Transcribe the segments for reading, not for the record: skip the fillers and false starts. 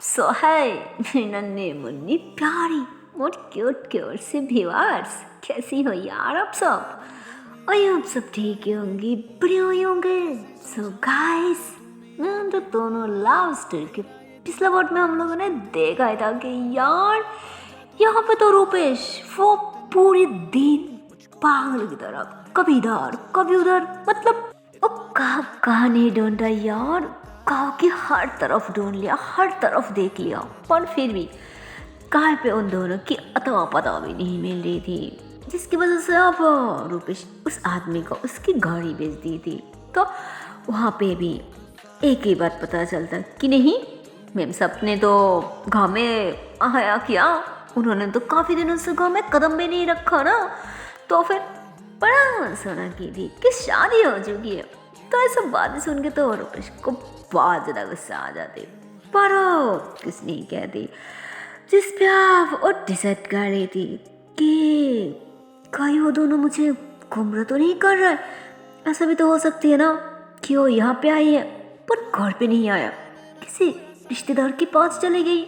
सो है मेरी नन्ही मुन्नी प्यारी और क्यूट क्यूट सी व्यूअर्स, कैसी हो यार आप सब। और आप सब ठीक ही होंगी, बढ़िया ही होंगे। सो गाइस, मैं तो दोनों लव स्टोरी के पिछले पार्ट में हम लोगों ने देखा ही था कि यार यहाँ पे तो रूपेश वो पूरे दिन पागल की तरह कभी इधर कभी उधर, मतलब वो कहाँ नहीं ढूंढ रहा यार, गाँव की हर तरफ ढूंढ लिया, हर तरफ देख लिया, पर फिर भी कहाँ पे उन दोनों की अता पता भी नहीं मिल रही थी, जिसकी वजह से अब रूपेश उस आदमी को उसकी गाड़ी बेच दी थी। तो वहाँ पे भी एक ही बात पता चलता कि नहीं, मैम सपने तो गाँव में आया क्या, उन्होंने तो काफ़ी दिनों से गाँव में कदम भी नहीं रखा ना। तो फिर बड़ा सोना की थी कि शादी हो चुकी है। तो ऐसा बातें सुन के तो रूपेश को बहुत ज़्यादा गुस्सा आ जाती, पर कुछ नहीं कहती, जिस पे आप और डिसाइड कर रही थी कि कहीं वो दोनों मुझे गुमराह तो नहीं कर रहा है। ऐसा भी तो हो सकती है ना कि वो यहाँ पे आई है पर घर पे नहीं आया, किसी रिश्तेदार के पास चली गई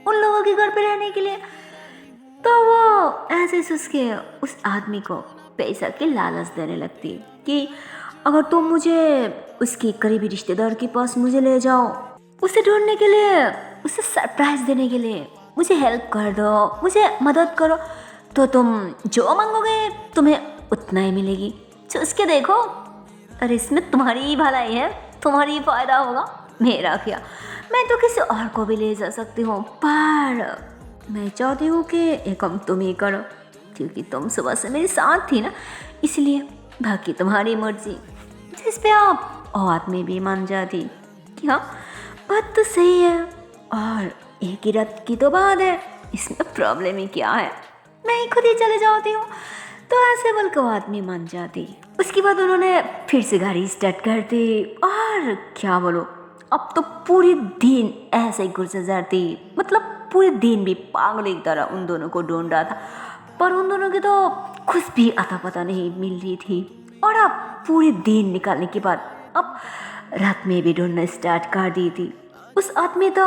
उन लोगों के घर पे रहने के लिए। तो वो ऐसे उसके उस आदमी को पैसा की लालच देने लगती कि अगर तुम मुझे उसके करीबी रिश्तेदार के पास मुझे ले जाओ, उसे ढूंढने के लिए, उसे सरप्राइज देने के लिए मुझे हेल्प कर दो, मुझे मदद करो, तो तुम जो मांगोगे तुम्हें उतना ही मिलेगी। सोच के देखो, अरे इसमें तुम्हारी ही भलाई है, तुम्हारी ही फायदा होगा, मेरा क्या। मैं तो किसी और को भी ले जा सकती हूँ, पर मैं चाहती हूँ कि एक काम तुम ही करो, क्योंकि तुम सुबह से मेरे साथ थी ना, इसलिए बाकी तुम्हारी मर्जी। जिस पे आप और आदमी भी मान जाती कि हाँ बात तो सही है, और एक ही रात की तो बात है, इसमें प्रॉब्लम ही क्या है, मैं ही खुद ही चले जाती हूँ। तो ऐसे बोल के वो आदमी मान जाती। उसके बाद उन्होंने फिर से गाड़ी स्टार्ट कर दी, और क्या बोलो, अब तो पूरे दिन ऐसे ही गुजर जाती, मतलब पूरे दिन भी पागल की तरह उन दोनों को ढूंढ रहा था, पर उन दोनों की तो कुछ भी अता पता नहीं मिल रही थी। और अब पूरे दिन निकालने के बाद अब रात में भी ढूंढना स्टार्ट कर दी थी। उस आदमी तो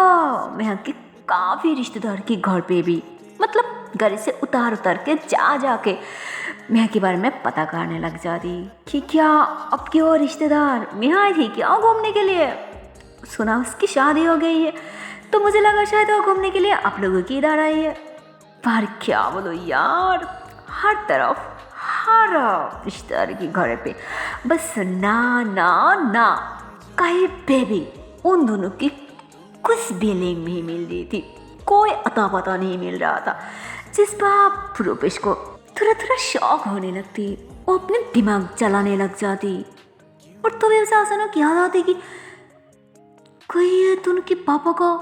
मैं के काफ़ी रिश्तेदार के घर पे भी, मतलब गाड़ी से उतार के जा के मैं के बारे में पता करने लग जाती कि क्या अब की वो रिश्तेदार मैं आई थी क्या घूमने के लिए, सुना उसकी शादी हो गई है, तो मुझे लगा शायद वो घूमने के लिए आप लोगों की इधर आई है। पर क्या बोलो यार, हर तरफ हर रिश्तेदार के घर पे बस ना ना ना, कहीं पे भी उन दोनों की कुछ भी लिंक नहीं मिल रही थी, कोई अता पता नहीं मिल रहा था, जिस पर रूपेश को थोड़ा थोड़ा शौक होने लगती, वो अपने दिमाग चलाने लग जाती। और तो भी उसे अचानक याद आती कि कोई ये तो उनके पापा का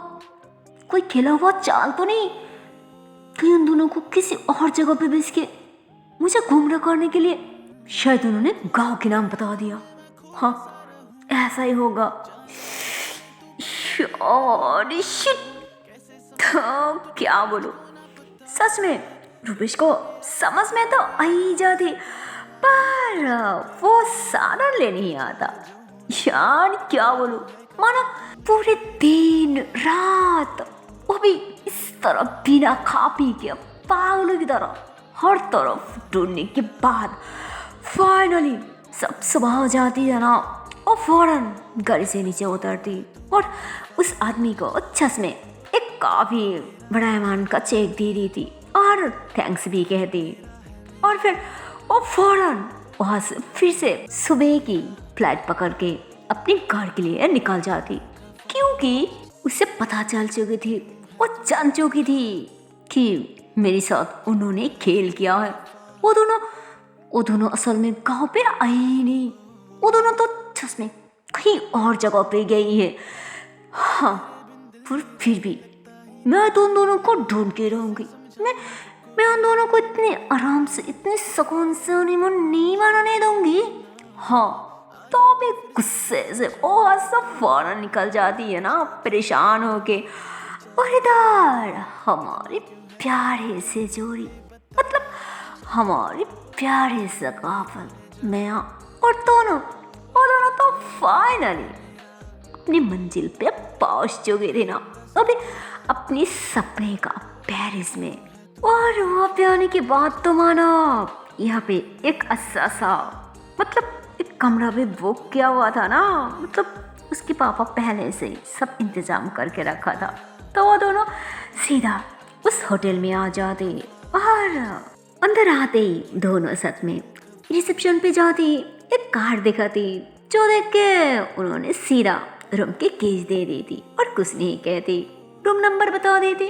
कोई खेला हुआ चाल तो नहीं, कहीं उन दोनों को किसी और जगह पे बेच के मुझे गुमराह करने के लिए शायद उन्होंने गांव के नाम बता दिया। हाँ ऐसा ही होगा। और तो क्या बोलो, सच में रूपेश को समझ में तो आ ही जाती, पर वो सारा ले नहीं आता यार, क्या बोलो, मानो पूरे दिन रात वो भी इस तरह बिना खा पी के पागलों की तरह हर तरफ ढूंढने के बाद फाइनली सब सुबह हो जाती है ना, और फौरन गाड़ी से नीचे उतरती और उस आदमी को चश्मे एक काफ़ी बड़ा अमाउंट का चेक दे दी थी और थैंक्स भी कहती, और फिर वो फौरन वहाँ से फिर से सुबह की फ्लाइट पकड़ के अपने घर के लिए निकल जाती, क्योंकि उसे पता चल चुकी थी, वो जान चुकी थी कि मेरे साथ उन्होंने खेल किया है। वो दोनों असल में गांव पे आए ही नहीं, वो दोनों तो चश्मे कहीं और जगह पे गई है। हाँ पर फिर भी मैं तो उन दोनों को ढूंढ के रहूंगी, मैं उन दोनों को इतने आराम से, इतने सुकून से हनीमून नहीं मनाने दूंगी। हाँ तो भी गुस्से से वो सब फौरन निकल जाती है ना, परेशान होके। और इधर हमारे प्यारे से जोड़ी, मतलब हमारे प्यारे से कपल मैं और दोनों तो फाइनली अपनी मंजिल पे पहुंच चुके थे ना। अभी अपने सपने का पेरिस में। और वहाँ पे आने के बाद तो माना यहाँ पे एक अच्छा सा मतलब एक कमरा भी बुक किया हुआ था ना, मतलब उसके पापा पहले से ही सब इंतजाम करके रखा था। तो वो दोनों सीधा उस होटल में आ जाते और अंदर आते ही दोनों साथ में रिसेप्शन पे जाती, एक कार्ड दिखाती जो देख के उन्होंने सीधा रूम के कीज दे देती और कुछ नहीं कहती, रूम नंबर बता देती।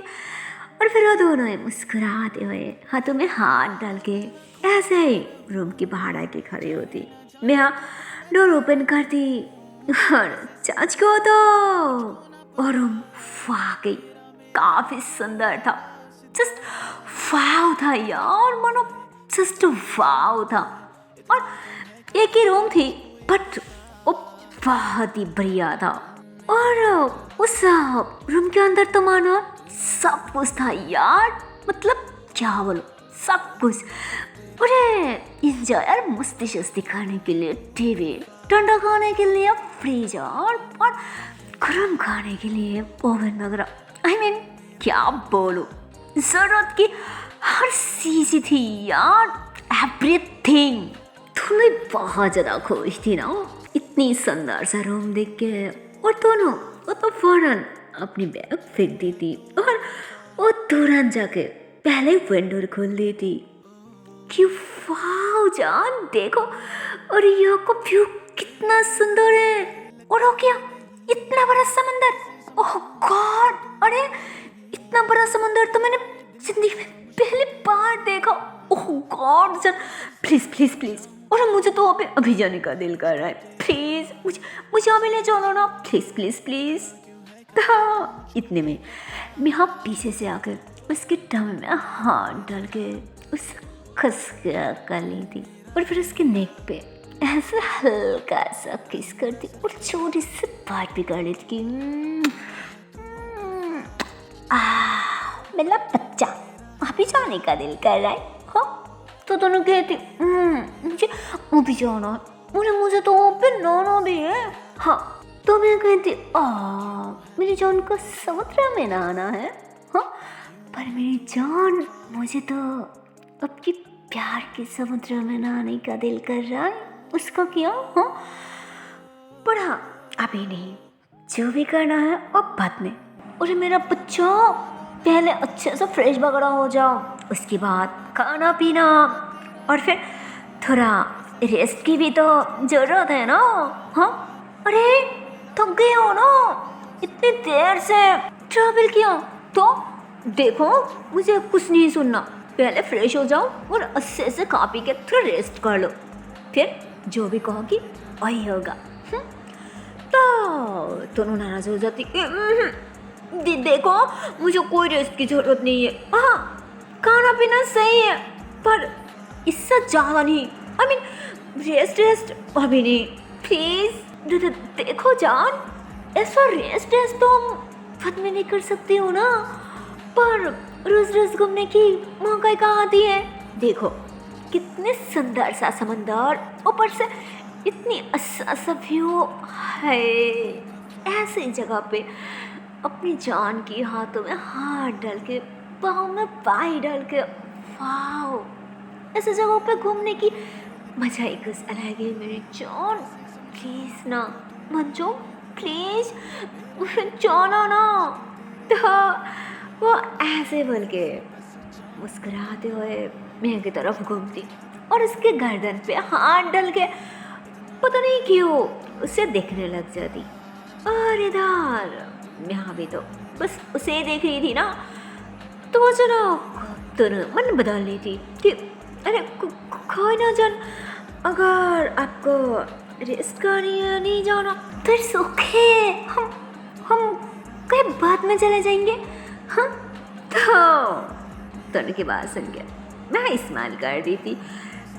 और फिर वो दोनों मुस्कुराते हुए हाथों में हाथ डाल के ऐसे ही रूम के बाहर आके खड़ी होती। मैं डोर ओपन करती और चाच को तो और रूम वाकई काफी सुंदर था, जस्ट वाव था यार, मानो जस्ट वाव था। और एक ही रूम थी बट वो बहुत ही बढ़िया था। और उस रूम के अंदर तो मानो सब कुछ था यार, मतलब क्या बोलो सब कुछ। अरे इंजॉय यार, मस्ती शस्ती खाने के लिए टीवी, ठंडा खाने के लिए फ्रीज और गर्म खाने के लिए ओवन वगैरह। आई मीन क्या बोलो, जरूरत की हर चीज थी यार, एवरीथिंग। दोनों बहुत ज्यादा खुश थी ना इतनी सुंदर सा रूम देख के। और दोनों वो तो फौरन अपनी बैग फेंक देती और वो तुरंत जाके पहले विंडो खोल देती कि वाह जान देखो, और यहाँ का व्यू कितना सुंदर है। और हो क्या इतना बड़ा समंदर, ओह गॉड, अरे इतना बड़ा समंदर तो मैंने जिंदगी में पहली बार देखा। ओह गॉड जान प्लीज प्लीज प्लीज, और मुझे तो अभी जाने का दिल कर रहा है, प्लीज मुझे अभी ले चलो ना, प्लीज प्लीज प्लीज। इतने में मैं हाँ पीछे से आकर उसके टंग में हाथ डाल के उस खस कर ली थी और फिर उसके नेक पे ऐसे हल्का सा किस करती और छोटी सी बात भी कर लेती कि मेरा बच्चा अभी जाने का दिल कर रहा है। हाँ तो दोनों कहती मुझे अभी जाना है, मुझे तो पे नहाना भी है। हाँ तो मैं कहती मेरी जान को समुद्र में नहाना है। हाँ पर मेरी जान मुझे तो आपकी प्यार के समुद्र में नहाने का दिल कर रहा है, उसका क्या। हाँ पर हाँ अभी नहीं, जो भी करना है अब बाद में। अरे मेरा बच्चा पहले अच्छे से फ्रेश वगैरह हो जाओ, उसके बाद खाना पीना और फिर थोड़ा रेस्ट की भी तो जरूरत है ना। हाँ अरे थक गए हो ना, इतनी देर से ट्रैवल किया, तो देखो मुझे कुछ नहीं सुनना, पहले फ्रेश हो जाओ और अच्छे से खा पी के थोड़ा रेस्ट कर लो, फिर जो भी कहोगी वही होगा। तो दोनों नाराज हो जाती देखो मुझे कोई रेस्ट की जरूरत नहीं है। हाँ खाना पीना सही है पर इससे ज़्यादा नहीं, आई मीन रेस्ट अभी नहीं, प्लीज़ देखो जान, ऐसा रेस्ट तो हम बाद में नहीं कर सकते हो ना, पर रोज घूमने की मौका कहाँ आती है। देखो कितने सुंदर सा समंदर, ऊपर से इतनी अच्छा सा व्यू है, ऐसी जगह पे अपनी जान की हाथों में हाथ डाल के पाँव में पाई डाल के, वाह ऐसी जगहों पे घूमने की मजा ही कुछ अलग है मेरी जान। प्लीज ना मत जाओ, प्लीज जाना ना। तो वो ऐसे बोल के मुस्कुराते हुए मेरे की तरफ घूमती और उसके गर्दन पे हाथ डाल के पता नहीं क्यों उसे देखने लग जाती। और इधर यहाँ भी तो बस उसे देख रही थी ना, तो वो चलो दोनों मन बदल ली थी कि अरे कोई ना जान, अगर आपको रेस्ट करने नहीं जाना तो इट्स ओके, हम कहीं बाद में चले जाएंगे। हाँ तो दोनों की बात सुन के मैं स्माइल कर दी थी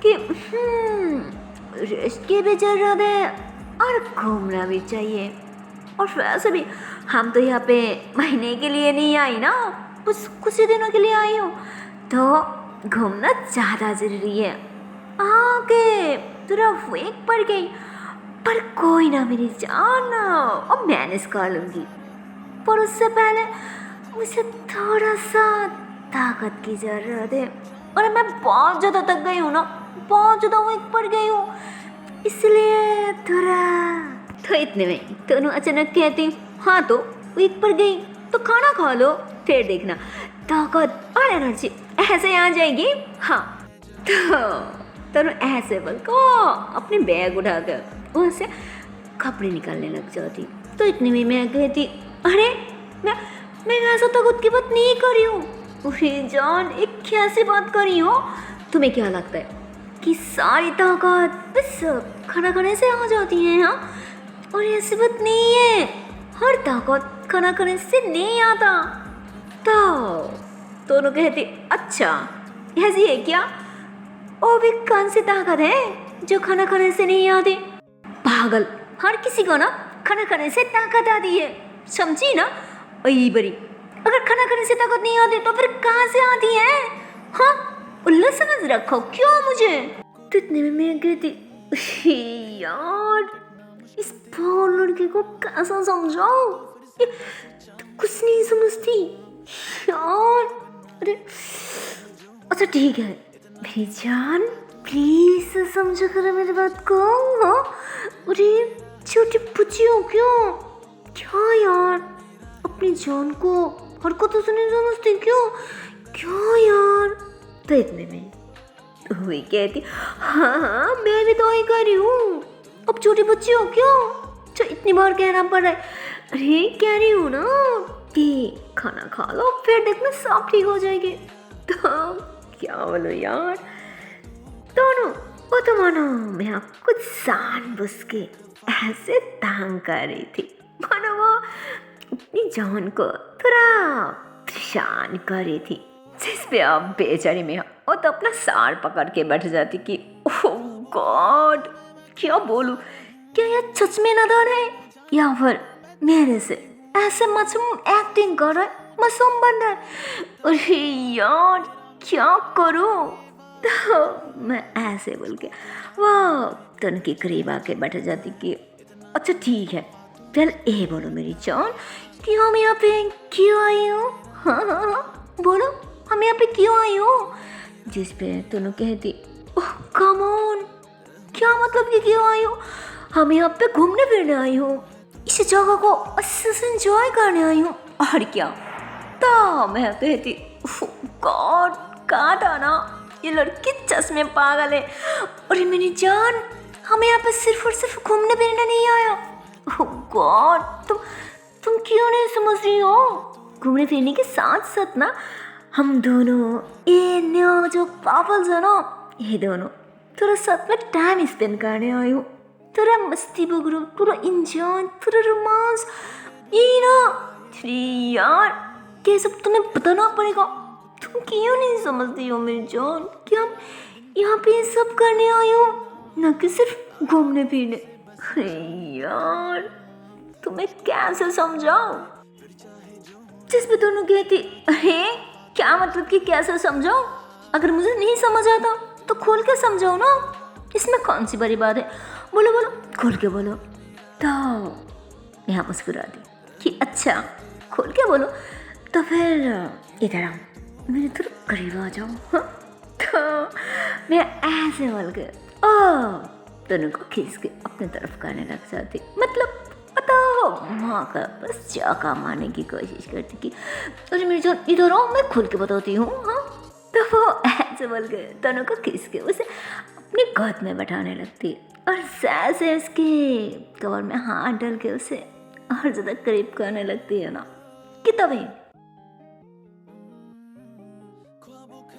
कि रेस्ट की भी जरूरत है और घूमना भी चाहिए, और वैसे भी हम तो यहाँ पे महीने के लिए नहीं आई ना, कुछ ही दिनों के लिए आई हूँ, तो घूमना ज़्यादा ज़रूरी है। आगे थोड़ा वीक पड़ गई पर कोई ना मेरी जान, अब मैनेज कर लूँगी। पर उससे पहले मुझे थोड़ा सा ताकत की ज़रूरत है। और मैं बहुत ज़्यादा थक गई हूँ ना, बहुत ज़्यादा वीक पड़ गई हूँ, इसलिए थोड़ा। तो इतने में दोनों अचानक कहती, हाँ तो वीक पड़ गई तो खाना खा लो, फिर देखना ताकत और एनर्जी ऐसे आ जाएगी। हाँ तो दोनों ऐसे बोलकर अपने बैग उठाकर वहाँ से कपड़े निकालने लग जाती। तो इतने में मैं कहती, अरे मैं ऐसा ताकत की बात नहीं कर रही हूँ। अरे जान, एक कैसी बात कर रही हो? तुम्हें क्या लगता है कि सारी ताकत बस खाना खाने से आ जाती है? हाँ, और ऐसी बात नहीं है, हर ताकत खाना खाने से नहीं आता। तो दोनों कहते, अच्छा ऐसी है क्या? और भी कौन सी ताकत है जो खाना खाने से नहीं आती? पागल, हर किसी को ना खाना खाने से ताकत आती है, समझी ना? अई बरी, अगर खाना खाने से ताकत नहीं आती तो फिर कहाँ से आती है? हाँ, उल्लू समझ रखो क्यों मुझे? तो इतने में मैं कहती, यार इस पागल लड़के को कैसा समझाऊं? ये तो कुछ नहीं समझती यार। अरे अच्छा ठीक है मेरी जान, प्लीज समझो करो मेरी बात को। हाँ, अरे छोटी पुच्ची हो क्यों? क्या यार, अपनी जान को हरकतों से नहीं समझती क्यों? क्यों यार? तो इतने में वही कहती, हाँ मैं भी तो वही कर रही हूँ, अब छोटी बच्ची हो क्यों जो इतनी बार कहना पड़ रहा है? अरे कह रही हूँ ना कि खाना खा लो फिर देखना सब ठीक हो जाएगी। तो क्या बोलो यार, दोनों वो तो मानो मैं कुछ जानबूझ के ऐसे तंग कर रही थी, मानो वो अपनी जान को थोड़ा परेशान कर रही थी, जिस पे अब बेचारी में वो तो अपना सार पकड़ के बैठ जाती कि ओह गॉड क्या बोलूं, क्या यह सच में नादान है या फिर मेरे से ऐसे मासूम एक्टिंग कर रहा है, मासूम बन रहा है? अरे यार क्या करूं? तो मैं ऐसे बोल के वाह तन के करीब आके बैठ जाती कि अच्छा ठीक है, पहले ये बोलो मेरी जान कि हम यहाँ पे क्यों आई हो? हाँ हाँ हाँ बोलो, हम यहाँ पे क्यों आई हो? जिस पे दोनों कहती, ओह कम ऑन, क्या मतलब कि क्यों आई हो? हम यहाँ पे घूमने फिरने आई हो, इस जगह को अच्छे से एंजॉय करने आई हूँ, और क्या? तो मैं कहती, गॉड कहा था ना ये लड़की चश्मे पागल है। और मेरी जान, हमें यहाँ पे सिर्फ और सिर्फ घूमने फिरने नहीं आया। ओह गॉड, तुम क्यों नहीं समझ रही हो? घूमने फिरने के साथ साथ ना हम दोनों ये नया जो कपल्स है ना, ये दोनों थोड़ा साथ में टाइम स्पेंड करने आई हूँ, थोड़ा मस्ती वगैरह, थोड़ा इंजॉय, थोड़ा रोमांस, ये ना। यार ये सब तुम्हें बताना पड़ेगा, तुम क्यों नहीं समझती हो मेरी जान कि हम यहाँ पे ये सब करने आई हो, न कि सिर्फ घूमने फिरने। अरे यार तुम्हें कैसे समझाऊं? जिस पे दोनों कहती, अरे क्या मतलब कि कैसे समझाऊं? अगर मुझे नहीं समझ आता तो खोल के समझाओ ना, इसमें कौन सी बड़ी बात है? बोलो बोलो, खोल के बोलो। तो यहाँ मुस्कुरा दी कि अच्छा खोल के बोलो, तो फिर इधर आओ, मेरे तरफ करीब आ जाओ। हाँ? तो मैं ऐसे बोल के दोनों को खींच के अपने तरफ करने लग जाती, मतलब बताओ माँ का बस चाका मारने की कोशिश करती कि अरे मेरी जान इधर आओ, मैं खोल के बताती हूँ। हाँ, तो वो ऐसे बोल के दोनों को खींच के उसे अपने गोद में बैठाने लगती और जैसे उसके कवर में हाथ डाल के उसे और ज़्यादा करीब करने लगती है ना कि तभी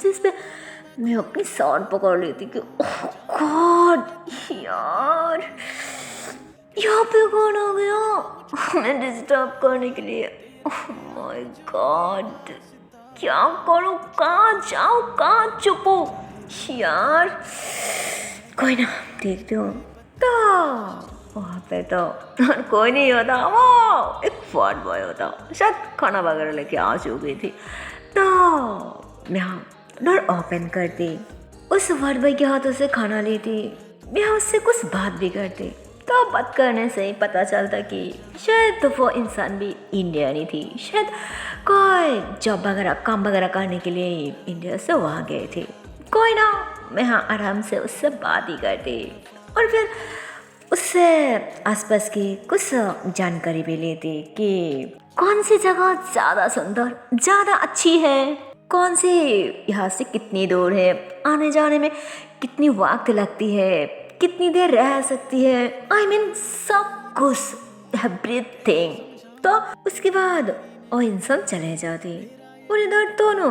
जिस पे मैं अपनी साड़ पकड़ लेती कि ओह गॉड यार यहाँ पे कौन आ गया मैं डिस्टर्ब करने के लिए? ओह माय गॉड क्या करूँ, कहाँ जाऊँ, कहाँ छुपो? यार कोई ना, देखते हो तो वहाँ पे तो और कोई नहीं होता, वो एक फॉट बॉय होता, शायद खाना वगैरह लेके आ चुकी थी। तो मैं डोर ओपन करती, उस फॉट बॉय के हाथों से खाना लेती, मैं उससे कुछ बात भी करती। तो तो बात करने से ही पता चलता कि शायद तो वो इंसान भी इंडियन ही थी, शायद कोई जॉब वगैरह काम वगैरह करने के लिए इंडिया से वहाँ गए थे। कोई ना, मैं हाँ आराम से उससे बात ही करती और फिर उससे आसपास की कुछ जानकारी भी लेती कि कौन सी जगह ज़्यादा सुंदर, ज़्यादा अच्छी है, कौन सी यहाँ से कितनी दूर है, आने जाने में कितनी वक्त लगती है, कितनी देर रह सकती है, I mean सब कुछ, एवरीथिंग। तो उसके बाद वो इंसान चले जाते और इधर दोनों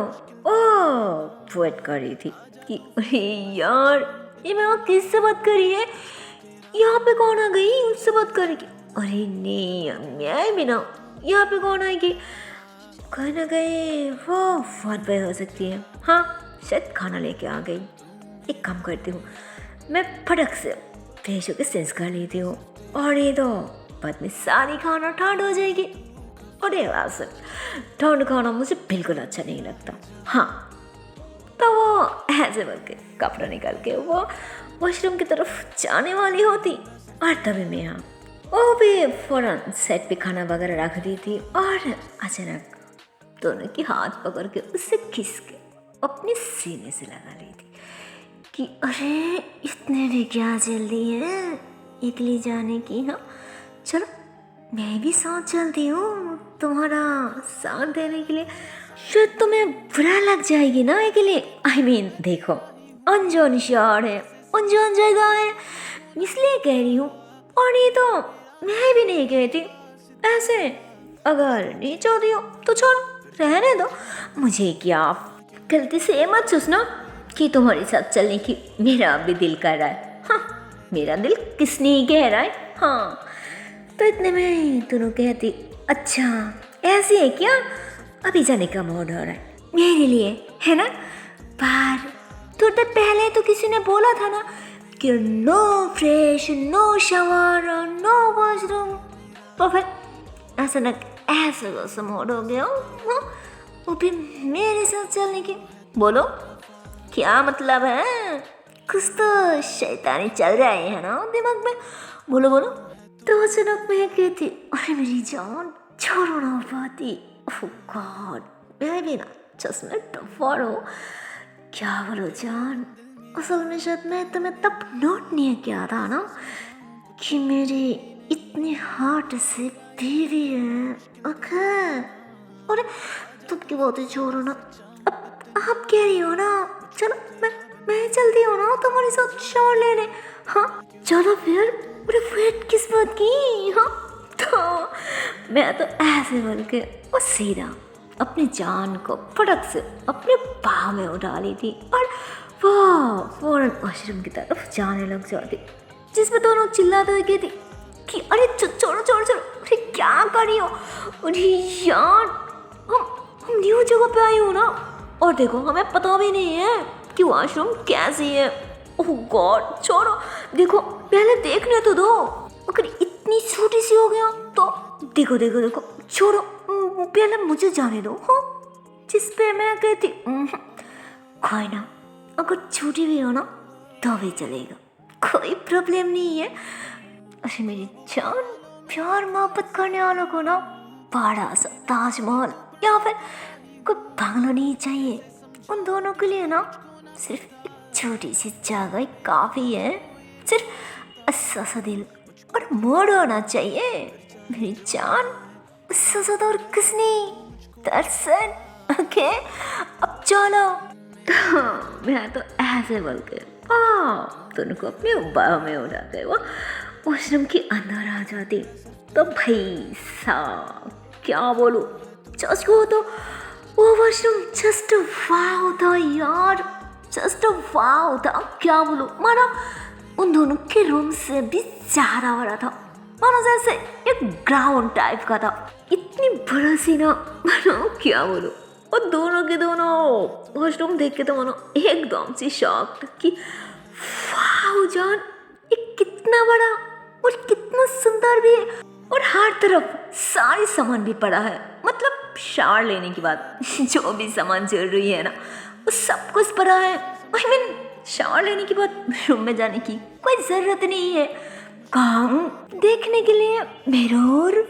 वेट कर रही थी कि अरे यार ये मैं किससे बात कर रही है, यहाँ पे कौन आ गई, उससे बात करेगी। अरे नहीं मैं भी ना, यहाँ पे कौन आएगी, कहीं ना कहीं वो बहुत बड़ी हो सकती है। हाँ शायद खाना लेके आ गई। एक काम करती हूँ, मैं फटक से फ्रेश होकर सेंस कर लेती हूँ और ये तो बाद में सारी खाना ठंड हो जाएगी। और ये वैसे ठंड खाना मुझे बिल्कुल अच्छा नहीं लगता। हाँ तो वो ऐसे बोल के कपड़ा निकाल के वो वॉशरूम की तरफ जाने वाली होती और तभी मैं यहाँ वो भी फौरन सेट पे खाना वगैरह रख दी थी और अचानक दोनों की हाथ पकड़ के उससे खींच के अपने सीने से लगा ली थी कि अरे इतने भी क्या जल्दी है इटली जाने की। हाँ चलो मैं भी साथ चलती हूँ तुम्हारा साथ देने के लिए, शायद तुम्हें बुरा लग जाएगी ना अकेले। I mean देखो अनजान शहर है, अनजान जगह है, इसलिए कह रही हूँ। और ये तो मैं भी नहीं कहती ऐसे, अगर नहीं चाहती हो तो छोड़ो रहने दो, मुझे क्या गलती से ये मत सोचना कि तुम्हारे साथ चलने की मेरा भी दिल कर रहा है। हाँ मेरा दिल किसने ही कह रहा है। हाँ तो इतने में दोनों कहती अच्छा ऐसे है क्या, अभी जाने का मूड हो रहा है मेरे लिए है ना, पर थोड़ी देर पहले तो किसी ने बोला था ना कि no fresh, no shower, no washroom, तो फिर अचानक ऐसा वैसा मूड हो गया। हाँ वो भी मेरे साथ चलने की, बोलो क्या मतलब है, कुछ तो शैतानी चल रहा है ना दिमाग में, बोलो बोलो। तो अचानक मैं कहती अरे मेरी जान छोड़ो ना पाती, ओह गॉड मैं भी ना चश्मे टफर हो, क्या बोलो जान, असल में शायद मैं तुम्हें तब नोट नहीं किया था ना कि मेरी इतनी हार्ट से बीवी है। ओके अरे तुम की बातें छोड़ो ना, अब आप कह रही हो ना, चलो मैं चलती हूँ ना तुम्हारे साथ शॉट लेने। हाँ चलो फिर, अरे वेट किस बात की। हाँ तो मैं तो ऐसे बोल के और सीधा अपनी जान को फटक से अपने बाह में उठा ली थी और वो फौरन वॉशरूम की तरफ जाने लग जाती, जिसमें दोनों चिल्लाते हुए कहती कि अरे छोड़ो छोड़ो छोड़ो, अरे क्या कर रही हो, अरे यार हम न्यू जगह पे आई हो ना, और देखो हमें पता भी नहीं है कि वॉशरूम कैसी है। ओह गॉड छोड़ो, देखो पहले देखने तो दो, अगर इतनी छोटी सी हो गया तो देखो देखो देखो, छोड़ो पहले मुझे जाने दो। हाँ जिस पे मैं कहती कोई ना, अगर छोटी भी हो ना तो भी चलेगा, कोई प्रॉब्लम नहीं है। अरे मेरी जान प्यार मोहब्बत करने वालों को ना बड़ा सा ताजमहल या फिर कोई बंगला नहीं चाहिए, उन दोनों के लिए ना सिर्फ एक छोटी सी जगह ही काफ़ी है, सिर्फ अच्छा सा दिल और मूड होना चाहिए मेरी जान, उससे ज़्यादा और कुछ नहीं। दर्शन ओके अब चलो। मैं तो ऐसे बोल के दोनों को अपने बाहों में उठा के वो वॉशरूम के अंदर आ जाती। तो भाई साहब क्या बोलूं, सच को तो वो वॉशरूम जस्ट वाव था यार, जस्ट वाव था, क्या बोलूं, मानो उन दोनों के रूम से भी ज़्यादा बड़ा था, मानो जैसे एक ग्राउंड टाइप का था, इतनी बड़ा सी ना, मानो क्या बोलूं। और दोनों के दोनों वॉशरूम देख के तो मानो एकदम से शॉक्ड कि वाह जान ये कितना बड़ा और कितना सुंदर भी है, और हर तरफ सारी सामान भी पड़ा है, मतलब शावर लेने के बाद जो भी सामान जरूरी है ना वो सब कुछ पड़ा है। आई मीन शावर लेने के बाद रूम में जाने की कोई ज़रूरत नहीं है, काम देखने के लिए मिरर,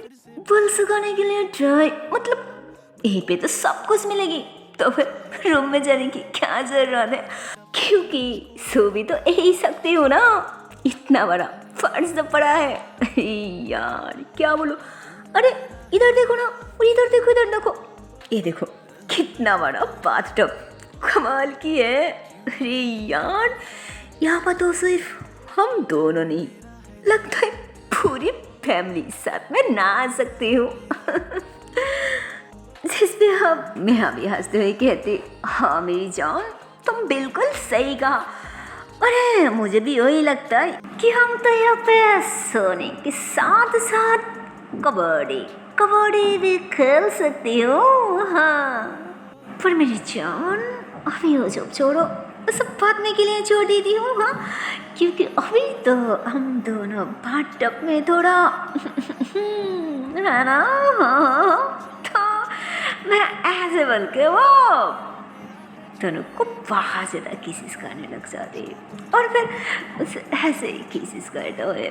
बाल सुखाने के लिए ड्राई, मतलब यहीं पे तो सब कुछ मिलेगी, तो फिर रूम में जाने की क्या जरूरत है, क्योंकि सो भी तो यही सकती हूँ ना, इतना बड़ा फर्श तो पड़ा है। यार क्या बोलो, अरे इधर देखो ना, और इधर देखो, इधर देखो, ये देखो कितना बड़ा बाथटब, कमाल की है। अरे यार यहाँ पर तो सिर्फ हम दोनों नहीं, लगता है पूरी फैमिली साथ में नहा सकती हूँ। जिस पे हम मैं भी हंसते हुए कहती, हाँ मेरी जान तुम बिल्कुल सही कहा। अरे मुझे भी वही लगता है कि हम तो यहाँ पे सोने के साथ साथ कबड्डी भी खेल सकती हो। हाँ पर मेरी जान अभी वो जब छोड़ो, सब बाद में के लिए छोड़ देती हूँ। हाँ क्योंकि अभी तो हम दोनों बाथटब में थोड़ा है ना। तो मैं ऐसे बोल के वो दोनों को बहुत ज़्यादा किसिस करने लग जाती, और फिर उसे ऐसे ही किसिस करते हुए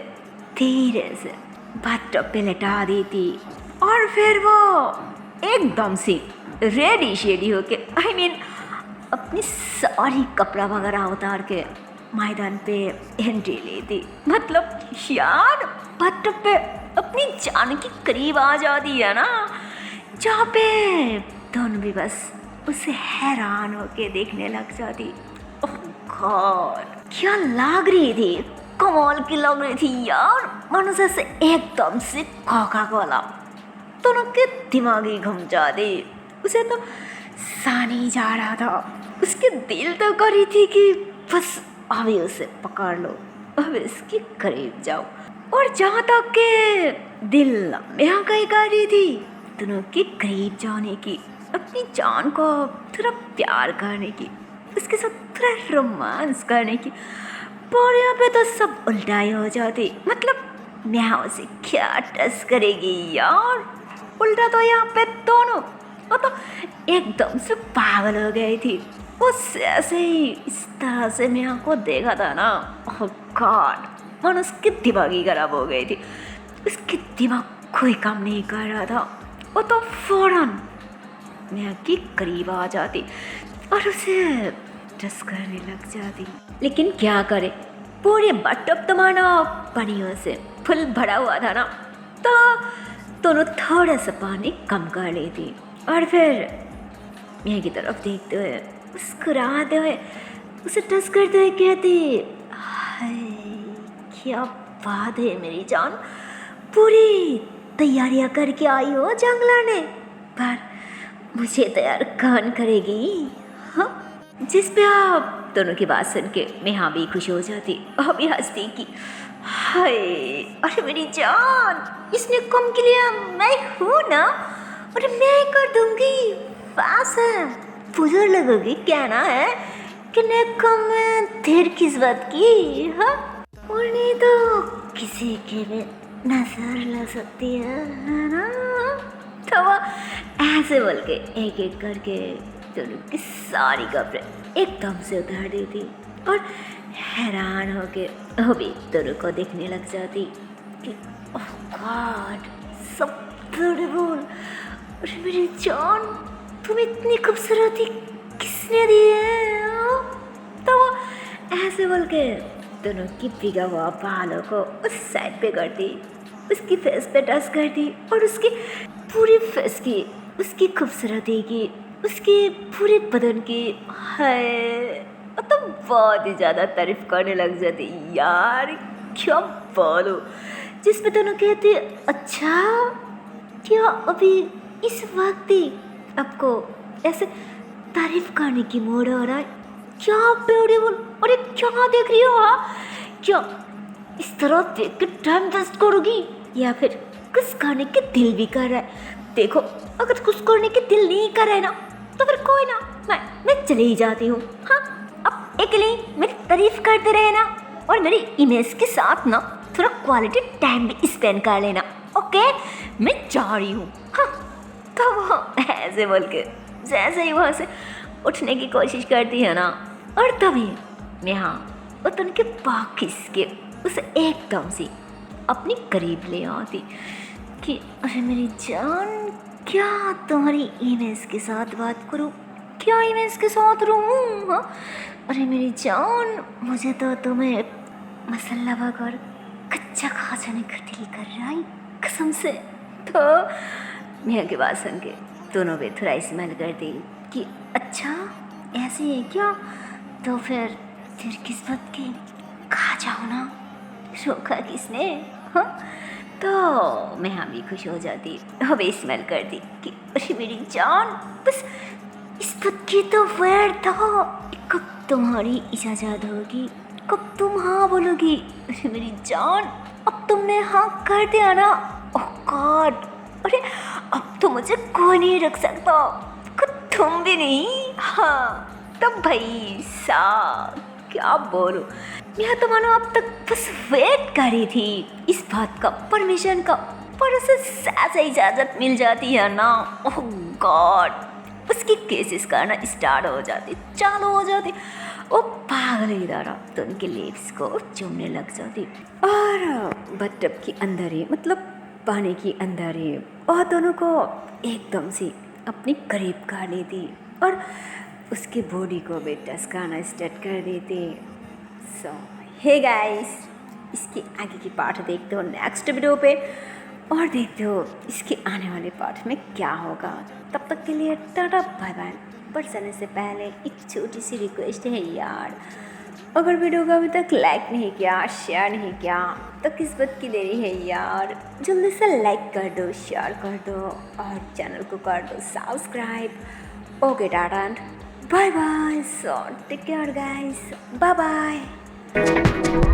धीरे से बाथटब पे लेटा देती, और फिर वो एकदम से रेडी शेडी होके अपनी सारी कपड़ा वगैरह उतार के मैदान पे एंट्री लेती। मतलब यार बाथटब पे अपनी जान के करीब आ जाती है ना, जहाँ पे दोनों भी बस उसे हैरान होके देखने लग जाती। ओह गॉड क्या लग रही थी, कमाल की लग रही थी यार, मनुष्य से एकदम से कोका कोला दोनों के दिमागी घूम जाते। उसे तो सा नहीं जा रहा था, उसके दिल तो कर रही थी कि बस अभी उसे पकड़ लो, अभी इसके करीब जाओ, और जहाँ तक के दिल में कहीं कर रही थी दोनों के करीब जाने की, अपनी जान को थोड़ा प्यार करने की, उसके साथ थोड़ा रोमांस करने की। पर यहाँ पे तो सब उल्टा ही हो जाती, मतलब मैं उसे क्या टच करेगी यार। उल्टा तो यहाँ पे दोनों वो तो एकदम से पागल हो गई थी। उससे ऐसे ही इस तरह से मैं को देखा था ना, ओह गॉड मन उसकी दिमागी खराब हो गई थी, उसकी दिमाग कोई काम नहीं कर रहा था। वो तो फौरन मैं के करीब आ जाती और उसे टच करने लग जाती। लेकिन क्या करे, पूरे बाथटब तो मानो पानियों से फुल भरा हुआ था ना, तो दोनों थोड़ा सा पानी कम कर लेती, और फिर मैं की तरफ देखते हुए मुस्कुराते हुए उसे टच करते हुए कहती, हाय क्या बात है मेरी जान, पूरी तैयारियां करके आई हो जंगला ने, पर मुझे तैयार कौन करेगी। हाँ जिस पे आप दोनों की बात सुन के मैं हाँ भी खुश हो जाती और भी हंसती कि हाय अरे मेरी जान, इसने कम के लिए मैं हूँ ना, और मैं कर दूंगी, पास है पुजर लगोगी क्या ना है कि ने कम देर किस बात की। हाँ और नहीं तो किसी के भी नजर लग सकती है ना। तो वो ऐसे बोल के एक एक करके दोनों की सारी कपड़े एकदम से उतार देती और हैरान होके वो भी दोनों को देखने लग जाती कि ओह गॉड सो ब्यूटीफुल, अरे मेरी जान तुम इतनी खूबसूरती किसने दी है। तो वो ऐसे बोल के दोनों की भीगा हुआ बालों को उस साइड पे करती, उसकी फेस पे टच करती और उसकी पूरी फेस की, उसकी खूबसूरती की, उसके पूरे बदन की है तो बहुत ही ज़्यादा तारीफ करने लग जाती। यार क्या बोलो, जिसमें दोनों कहते अच्छा क्या अभी इस वक्त ही आपको ऐसे तारीफ करने की मूड हो रहा है, क्या ब्यूटीफुल, अरे क्या देख रही हो। हाँ क्या इस तरह देख के टाइम वेस्ट करोगी या फिर कुछ करने के दिल भी कर रहा है। देखो अगर कुछ करने के दिल नहीं कर रहा है ना तो फिर कोई ना, मैं चली ही जाती हूँ। हाँ अब अकेले मेरी तारीफ करते रहे ना, और मेरी इमेज के साथ ना थोड़ा क्वालिटी टाइम भी स्पेंड कर लेना, ओके मैं जा रही हूँ। हाँ तो वो ऐसे बोल के जैसे ही वहाँ से उठने की कोशिश करती है ना, और तभी मैं हाँ वो तो उनके पाँव खींच के उसे एकदम से अपनी करीब ले आती कि अरे मेरी जान, क्या तुम्हारी इमेज के साथ बात करूँ, क्या इमेज के साथ रहूँ, हाँ? अरे मेरी जान, मुझे तो तुम्हें मसाला वगैरह कच्चा खा जाने का दिल कर रहा है कसम से। तो मियाँ की बात सुन के दोनों भी थोड़ा स्माइल कर दी कि अच्छा ऐसे है क्या, तो फिर किस बात की, खा जाओ ना, रोका किसने, हाँ? तो मैं भी खुश हो जाती, हमें स्मेल कर दी कि अरे मेरी जान, बस इस बात की तो वेट था, कब तुम्हारी इजाज़त होगी, कब तुम हाँ बोलोगी। अरे मेरी जान, अब तुमने हाँ कर दिया ना, ओह गॉड, अरे अब तो मुझे कोई नहीं रख सकता, खुद तुम भी नहीं, हाँ तब भाई साहब क्या बोलूं, मैं तो मानो अब तक बस वेट कर रही थी इस बात का, परमिशन का, पर उसे ऐसे इजाज़त मिल जाती है ना, ओह गॉड, उसकी केसेस करना स्टार्ट हो जाती, चालू हो जाती, वो पागल ही तरह तो उनके लिप्स को चूमने लग जाती और बटटब के अंदर ही, मतलब पानी के अंदर ही, और दोनों को एकदम से अपनी करीब कर लेती और उसके बॉडी को भी टच करना स्टार्ट कर देते। सो हे गाइस, इसके आगे की पार्ट देखते हो नेक्स्ट वीडियो पे, और देखते हो इसके आने वाले पार्ट में क्या होगा। तब तक के लिए टाटा बाय बाय। पर जाने से पहले एक छोटी सी रिक्वेस्ट है यार, अगर वीडियो को अभी तक लाइक नहीं किया, शेयर नहीं किया, तो किस बात की देरी है यार, जल्दी से लाइक कर दो, शेयर कर दो और चैनल को कर दो subscribe. Okay tata and bye bye, so take care guys, bye bye.